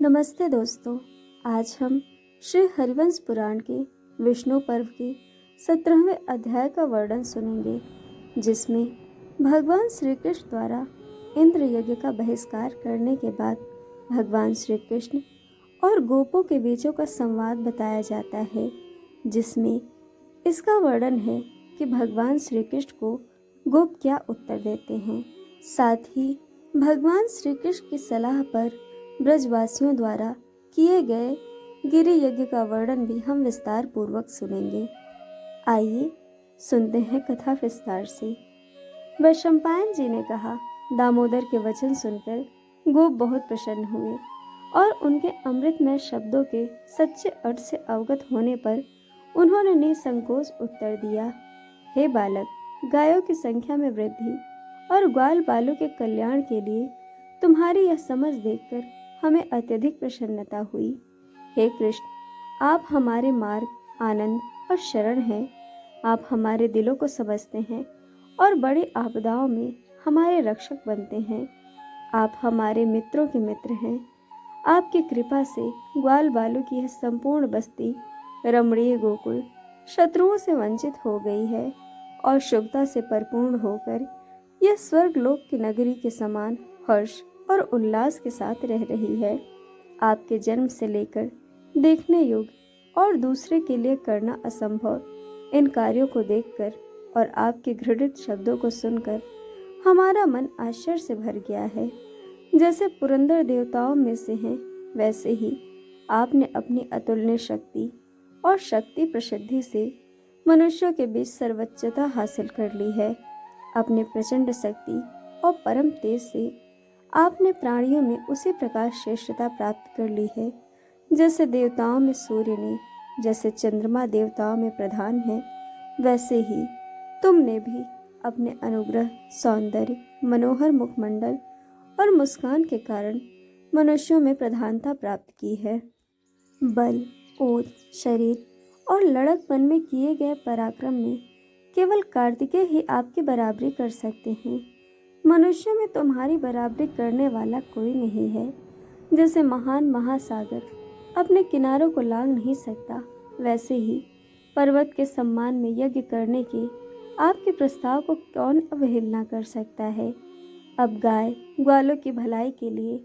नमस्ते दोस्तों। आज हम श्री हरिवंश पुराण के विष्णु पर्व के 17वें अध्याय का वर्णन सुनेंगे, जिसमें भगवान श्री कृष्ण द्वारा इंद्र यज्ञ का बहिष्कार करने के बाद भगवान श्री कृष्ण और गोपों के बीचों का संवाद बताया जाता है, जिसमें इसका वर्णन है कि भगवान श्री कृष्ण को गोप क्या उत्तर देते हैं। साथ ही भगवान श्री कृष्ण की सलाह पर ब्रजवासियों द्वारा किए गए गिरि यज्ञ का वर्णन भी हम विस्तार पूर्वक सुनेंगे। आइए सुनते हैं कथा विस्तार से। वैशंपायन जी ने कहा, दामोदर के वचन सुनकर गोप बहुत प्रसन्न हुए और उनके अमृतमय शब्दों के सच्चे अर्थ से अवगत होने पर उन्होंने निसंकोच उत्तर दिया, हे बालक, गायों की संख्या में वृद्धि और ग्वाल बालों के कल्याण के लिए तुम्हारी यह समझ देखकर हमें अत्यधिक प्रसन्नता हुई। हे कृष्ण, आप हमारे मार्ग, आनंद और शरण हैं। आप हमारे दिलों को समझते हैं और बड़ी आपदाओं में हमारे रक्षक बनते हैं। आप हमारे मित्रों के मित्र हैं। आपकी कृपा से ग्वाल बालू की यह संपूर्ण बस्ती रमणीय गोकुल शत्रुओं से वंचित हो गई है और शुभता से परिपूर्ण होकर यह स्वर्गलोक की नगरी के समान हर्ष और उल्लास के साथ रह रही है। आपके जन्म से लेकर देखने योग्य और दूसरे के लिए करना असंभव इन कार्यों को देखकर और आपके घृणित शब्दों को सुनकर हमारा मन आश्चर्य से भर गया है। जैसे पुरंदर देवताओं में से हैं, वैसे ही आपने अपनी अतुलनीय शक्ति और शक्ति प्रसिद्धि से मनुष्यों के बीच सर्वोच्चता हासिल कर ली है। अपने प्रचंड शक्ति और परम तेज से आपने प्राणियों में उसी प्रकार श्रेष्ठता प्राप्त कर ली है, जैसे देवताओं में सूर्य ने, जैसे चंद्रमा देवताओं में प्रधान है, वैसे ही तुमने भी अपने अनुग्रह, सौंदर्य, मनोहर मुखमंडल और मुस्कान के कारण मनुष्यों में प्रधानता प्राप्त की है। बल, ओज, शरीर और लड़कपन में किए गए पराक्रम में केवल कार्तिकेय ही आपकी बराबरी कर सकते हैं। मनुष्यों में तुम्हारी बराबरी करने वाला कोई नहीं है। जैसे महान महासागर अपने किनारों को लांघ नहीं सकता, वैसे ही पर्वत के सम्मान में यज्ञ करने के आपके प्रस्ताव को कौन अवहेलना कर सकता है। अब गाय ग्वालों की भलाई के लिए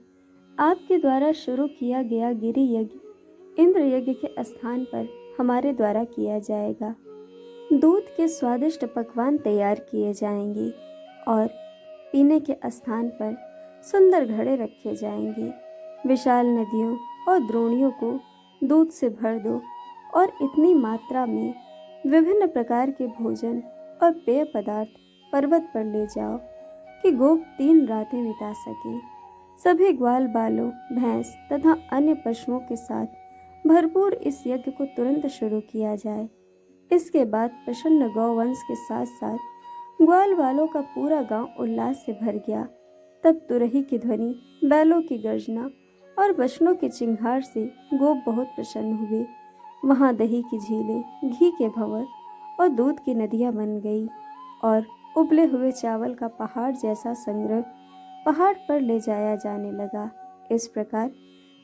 आपके द्वारा शुरू किया गया गिरि यज्ञ इंद्र यज्ञ के स्थान पर हमारे द्वारा किया जाएगा। दूध के स्वादिष्ट पकवान तैयार किए जाएंगे और पीने के स्थान पर सुंदर घड़े रखे जाएंगे। विशाल नदियों और द्रोणियों को दूध से भर दो और इतनी मात्रा में विभिन्न प्रकार के भोजन और पेय पदार्थ पर्वत पर ले जाओ कि गोप 3 रातें बिता सके। सभी ग्वाल बालों, भैंस तथा अन्य पशुओं के साथ भरपूर इस यज्ञ को तुरंत शुरू किया जाए। इसके बाद प्रसन्न गौवंश के साथ साथ ग्वाल वालों का पूरा गांव उल्लास से भर गया। तब तुरही की ध्वनि, बैलों की गर्जना और बछड़ों की चिंगार से गोप बहुत प्रसन्न हुए। वहां दही की झीलें, घी के भंवर और दूध की नदियां बन गई और उबले हुए चावल का पहाड़ जैसा संग्रह पहाड़ पर ले जाया जाने लगा। इस प्रकार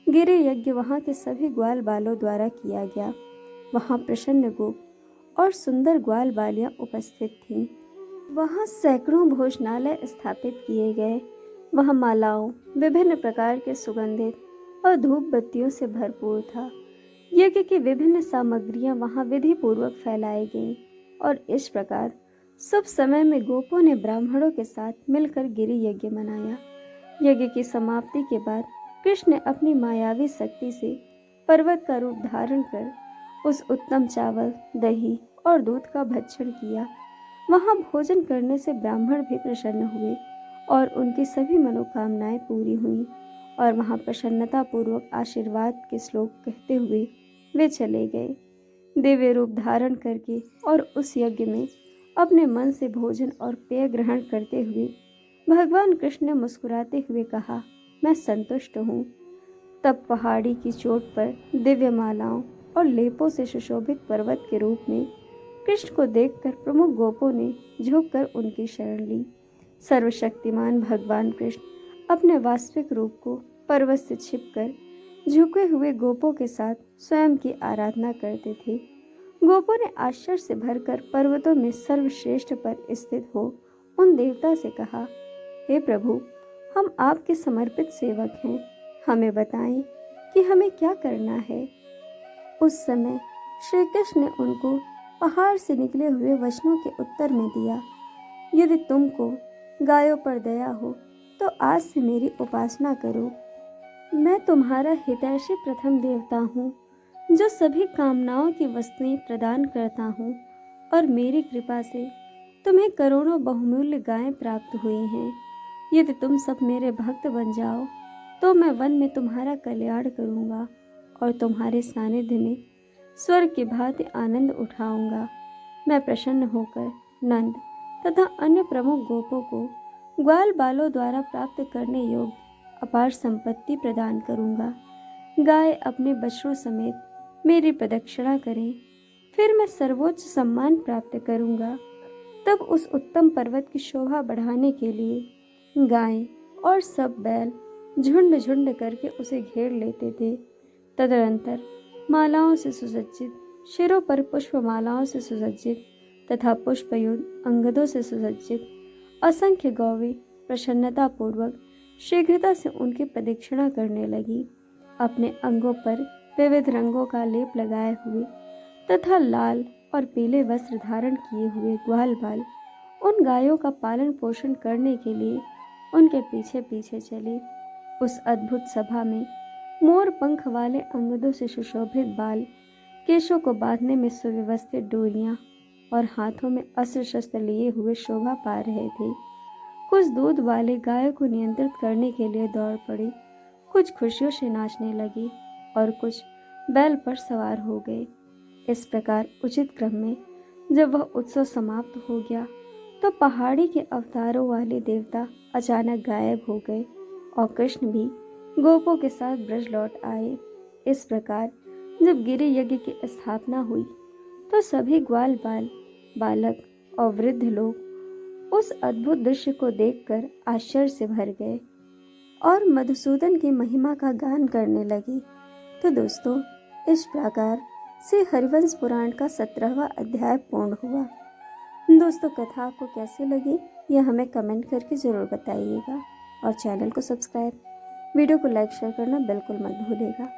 गिरि यज्ञ वहां के सभी ग्वाल बालों द्वारा किया गया। वहां प्रसन्न गोप और सुंदर ग्वाल बालियां उपस्थित थीं। वहां सैकड़ों भोजनालय स्थापित किए गए। वह मालाओं, विभिन्न प्रकार के सुगंधित और धूप बत्तियों से भरपूर था। यज्ञ की विभिन्न सामग्रियां वहां विधि पूर्वक फैलाई गईं और इस प्रकार शुभ समय में गोपों ने ब्राह्मणों के साथ मिलकर गिरि यज्ञ मनाया। यज्ञ की समाप्ति के बाद कृष्ण ने अपनी मायावी शक्ति से पर्वत का रूप धारण कर उस उत्तम चावल, दही और दूध का भक्षण किया। वहां भोजन करने से ब्राह्मण भी प्रसन्न हुए और उनकी सभी मनोकामनाएं पूरी हुईं और वहां प्रसन्नता पूर्वक आशीर्वाद के श्लोक कहते हुए वे चले गए। दिव्य रूप धारण करके और उस यज्ञ में अपने मन से भोजन और पेय ग्रहण करते हुए भगवान कृष्ण ने मुस्कुराते हुए कहा, मैं संतुष्ट हूँ। तब पहाड़ी की चोट पर दिव्य मालाओं और लेपों से सुशोभित पर्वत के रूप में कृष्ण को देखकर प्रमुख गोपों ने झुककर उनकी शरण ली। सर्वशक्तिमान भगवान कृष्ण अपने वास्तविक रूप को पर्वत से छिपकर झुके हुए गोपों के साथ स्वयं की आराधना करते थे। गोपों ने आश्चर्य से भरकर पर्वतों में सर्वश्रेष्ठ पर स्थित हो उन देवता से कहा, हे प्रभु, हम आपके समर्पित सेवक हैं, हमें बताएं कि हमें क्या करना है। उस समय श्री कृष्ण ने उनको पहाड़ से निकले हुए वचनों के उत्तर में दिया, यदि तुमको गायों पर दया हो तो आज से मेरी उपासना करो। मैं तुम्हारा हितैषी प्रथम देवता हूँ, जो सभी कामनाओं की वस्तुएं प्रदान करता हूँ, और मेरी कृपा से तुम्हें करोड़ों बहुमूल्य गायें प्राप्त हुई हैं। यदि तुम सब मेरे भक्त बन जाओ तो मैं वन में तुम्हारा कल्याण करूँगा और तुम्हारे सानिध्य में स्वर्ग की भांति आनंद उठाऊंगा। मैं प्रसन्न होकर नंद तथा अन्य प्रमुख गोपों को ग्वाल बालों द्वारा प्राप्त करने योग्य अपार संपत्ति प्रदान करूंगा। गाय अपने बछड़ों समेत मेरी प्रदक्षिणा करें, फिर मैं सर्वोच्च सम्मान प्राप्त करूंगा। तब उस उत्तम पर्वत की शोभा बढ़ाने के लिए गायें और सब बैल झुंड झुंड करके उसे घेर लेते थे। तदनंतर मालाओं से सुसज्जित, शिरों पर पुष्प मालाओं से सुसज्जित तथा पुष्पयुक्त अंगदों से सुसज्जित असंख्य गौवें प्रसन्नता पूर्वक शीघ्रता से उनकी प्रदक्षिणा करने लगी। अपने अंगों पर विविध रंगों का लेप लगाए हुए तथा लाल और पीले वस्त्र धारण किए हुए ग्वाल बाल उन गायों का पालन पोषण करने के लिए उनके पीछे पीछे चले। उस अद्भुत सभा में मोर पंख वाले अंगदों से सुशोभित बाल, केशों को बांधने में सुव्यवस्थित डोरियां और हाथों में अस्त्र शस्त्र लिए हुए शोभा पा रहे थे। कुछ दूध वाले गायों को नियंत्रित करने के लिए दौड़ पड़े, कुछ खुशियों से नाचने लगे और कुछ बैल पर सवार हो गए। इस प्रकार उचित क्रम में जब वह उत्सव समाप्त हो गया तो पहाड़ी के अवतारों वाले देवता अचानक गायब हो गए और कृष्ण भी गोपों के साथ ब्रज लौट आए। इस प्रकार जब गिरि यज्ञ की स्थापना हुई तो सभी ग्वाल बाल, बालक और वृद्ध लोग उस अद्भुत दृश्य को देखकर आश्चर्य से भर गए और मधुसूदन की महिमा का गान करने लगे। तो दोस्तों, इस प्रकार से हरिवंश पुराण का 17वां अध्याय पूर्ण हुआ। दोस्तों, कथा आपको कैसी लगी यह हमें कमेंट करके ज़रूर बताइएगा और चैनल को सब्सक्राइब, वीडियो को लाइक शेयर करना बिल्कुल मत भूलिएगा।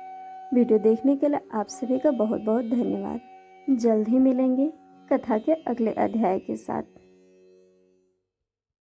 वीडियो देखने के लिए आप सभी का बहुत बहुत धन्यवाद। जल्द ही मिलेंगे कथा के अगले अध्याय के साथ।